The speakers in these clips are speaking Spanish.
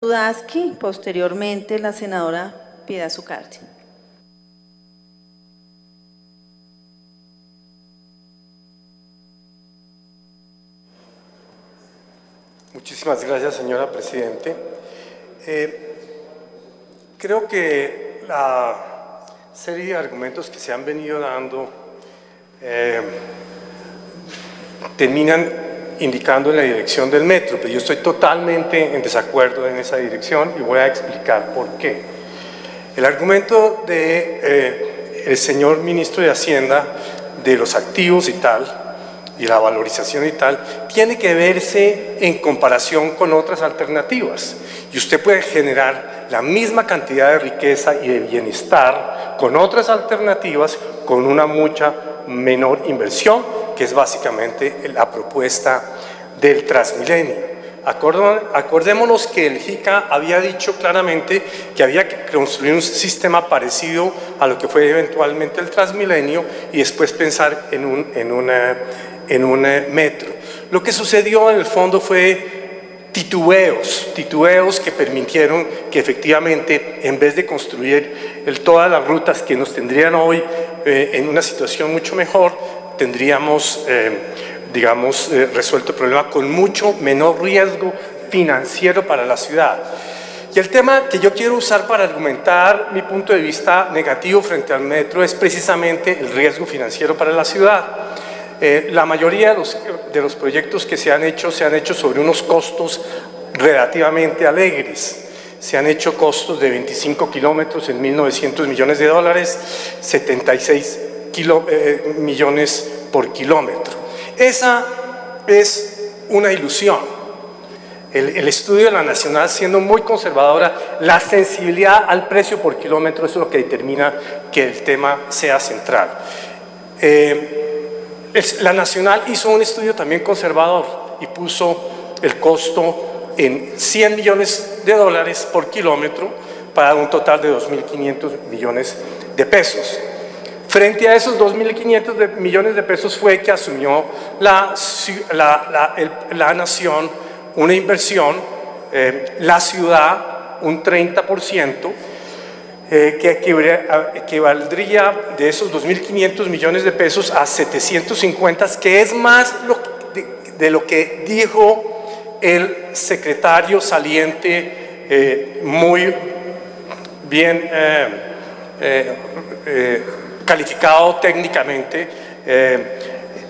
Dudaski, posteriormente la senadora Piedad Zucardi. Muchísimas gracias, señora Presidente. Creo que la serie de argumentos que se han venido dando terminan indicando en la dirección del metro, pero yo estoy totalmente en desacuerdo en esa dirección y voy a explicar por qué. El argumento del señor ministro de Hacienda de los activos y tal, y la valorización y tal, tiene que verse en comparación con otras alternativas. Y usted puede generar la misma cantidad de riqueza y de bienestar con otras alternativas con una mucha menor inversión, que es básicamente la propuesta del Transmilenio. Acordémonos que el JICA había dicho claramente que había que construir un sistema parecido a lo que fue eventualmente el Transmilenio y después pensar en un metro. Lo que sucedió en el fondo fue titubeos que permitieron que efectivamente, en vez de construir todas las rutas que nos tendrían hoy en una situación mucho mejor, tendríamos, resuelto el problema con mucho menor riesgo financiero para la ciudad. Y el tema que yo quiero usar para argumentar mi punto de vista negativo frente al metro es precisamente el riesgo financiero para la ciudad. La mayoría de los proyectos que se han hecho sobre unos costos relativamente alegres. Se han hecho costos de 25 kilómetros en 1.900 millones de dólares, 76 millones por kilómetro. Esa es una ilusión. El estudio de la Nacional, siendo muy conservadora, la sensibilidad al precio por kilómetro es lo que determina que el tema sea central. La Nacional hizo un estudio también conservador y puso el costo en 100 millones de dólares por kilómetro para un total de 2.500 millones de pesos. Frente a esos 2.500 millones de pesos fue que asumió la Nación una inversión, la ciudad un 30%, que equivaldría de esos 2.500 millones de pesos a 750, que es más de lo que dijo el secretario saliente, muy bien calificado técnicamente,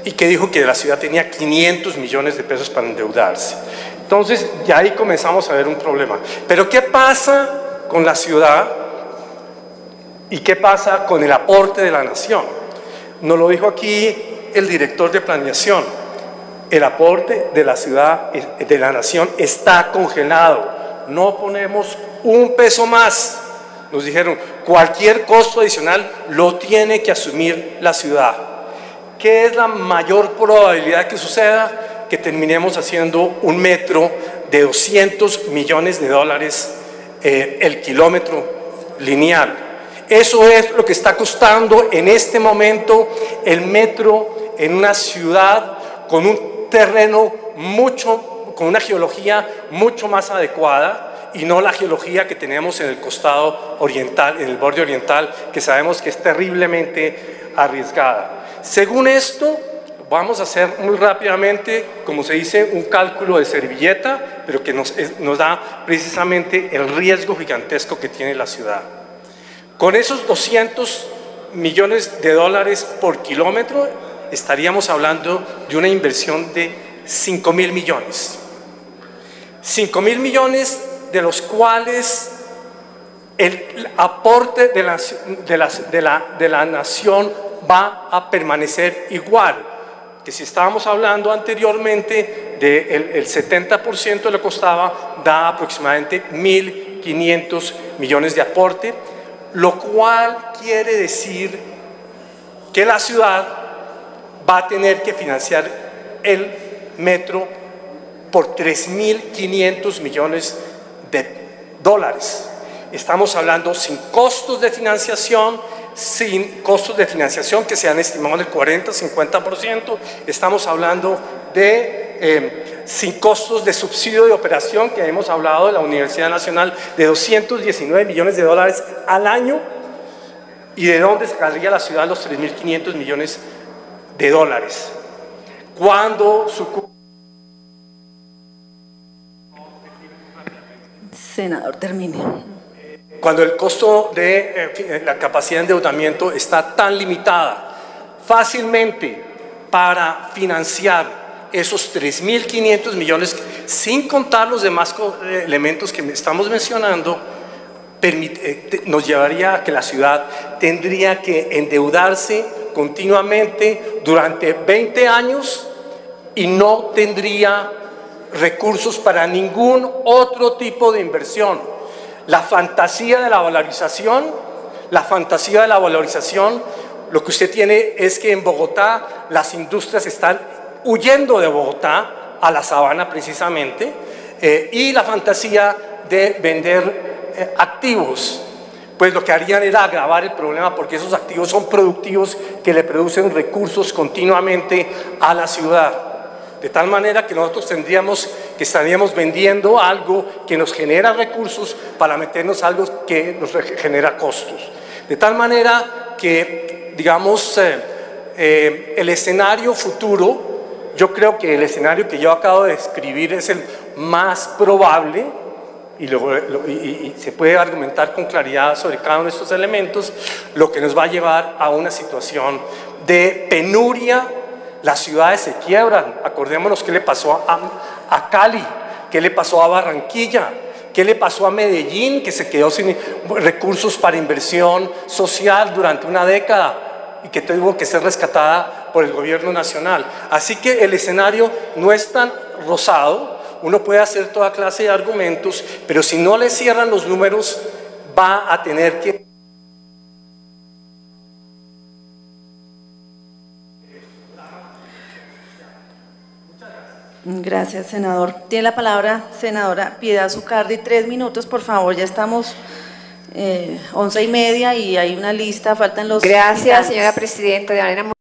y que dijo que la ciudad tenía 500 millones de pesos para endeudarse. Entonces, ya ahí comenzamos a ver un problema. Pero ¿qué pasa con la ciudad y qué pasa con el aporte de la Nación? Nos lo dijo aquí el director de planeación. El aporte de la ciudad, de la Nación, está congelado. No ponemos un peso más. Nos dijeron, cualquier costo adicional lo tiene que asumir la ciudad. ¿Qué es la mayor probabilidad que suceda? Que terminemos haciendo un metro de 200 millones de dólares el kilómetro lineal. Eso es lo que está costando en este momento el metro en una ciudad con un terreno con una geología mucho más adecuada, y no la geología que tenemos en el costado oriental, en el borde oriental, que sabemos que es terriblemente arriesgada. Según esto, vamos a hacer muy rápidamente, como se dice, un cálculo de servilleta, pero que nos da precisamente el riesgo gigantesco que tiene la ciudad. Con esos 200 millones de dólares por kilómetro, estaríamos hablando de una inversión de 5.000 millones. 5.000 millones, de los cuales el aporte de la Nación va a permanecer igual, que si estábamos hablando anteriormente del 70% de lo que costaba, da aproximadamente 1.500 millones de aporte, lo cual quiere decir que la ciudad va a tener que financiar el metro por 3.500 millones de dólares. Estamos hablando sin costos de financiación, que se han estimado del 40-50%, estamos hablando de sin costos de subsidio de operación, que hemos hablado de la Universidad Nacional, de 219 millones de dólares al año. ¿Y de dónde sacaría la ciudad los 3.500 millones de dólares? Cuando su... Senador, termine. Cuando el costo de la capacidad de endeudamiento está tan limitada, fácilmente para financiar esos 3.500 millones, sin contar los demás elementos que estamos mencionando, nos llevaría a que la ciudad tendría que endeudarse continuamente durante 20 años y no tendría recursos para ningún otro tipo de inversión. La fantasía de la valorización, lo que usted tiene es que en Bogotá las industrias están huyendo de Bogotá a la sabana precisamente, y la fantasía de vender activos, pues lo que harían era agravar el problema, porque esos activos son productivos que le producen recursos continuamente a la ciudad. De tal manera que nosotros estaríamos vendiendo algo que nos genera recursos para meternos algo que nos genera costos. De tal manera que, digamos, el escenario futuro, yo creo que el escenario que yo acabo de describir es el más probable, y se puede argumentar con claridad sobre cada uno de estos elementos, lo que nos va a llevar a una situación de penuria. Las ciudades se quiebran. Acordémonos qué le pasó a Cali, qué le pasó a Barranquilla, qué le pasó a Medellín, que se quedó sin recursos para inversión social durante una década y que tuvo que ser rescatada por el gobierno nacional. Así que el escenario no es tan rosado. Uno puede hacer toda clase de argumentos, pero si no le cierran los números, va a tener que... Gracias, senador. Tiene la palabra senadora Piedad Zucardi, 3 minutos, por favor. Ya estamos 11:30 y hay una lista, faltan los... Gracias, señora presidenta. De manera muy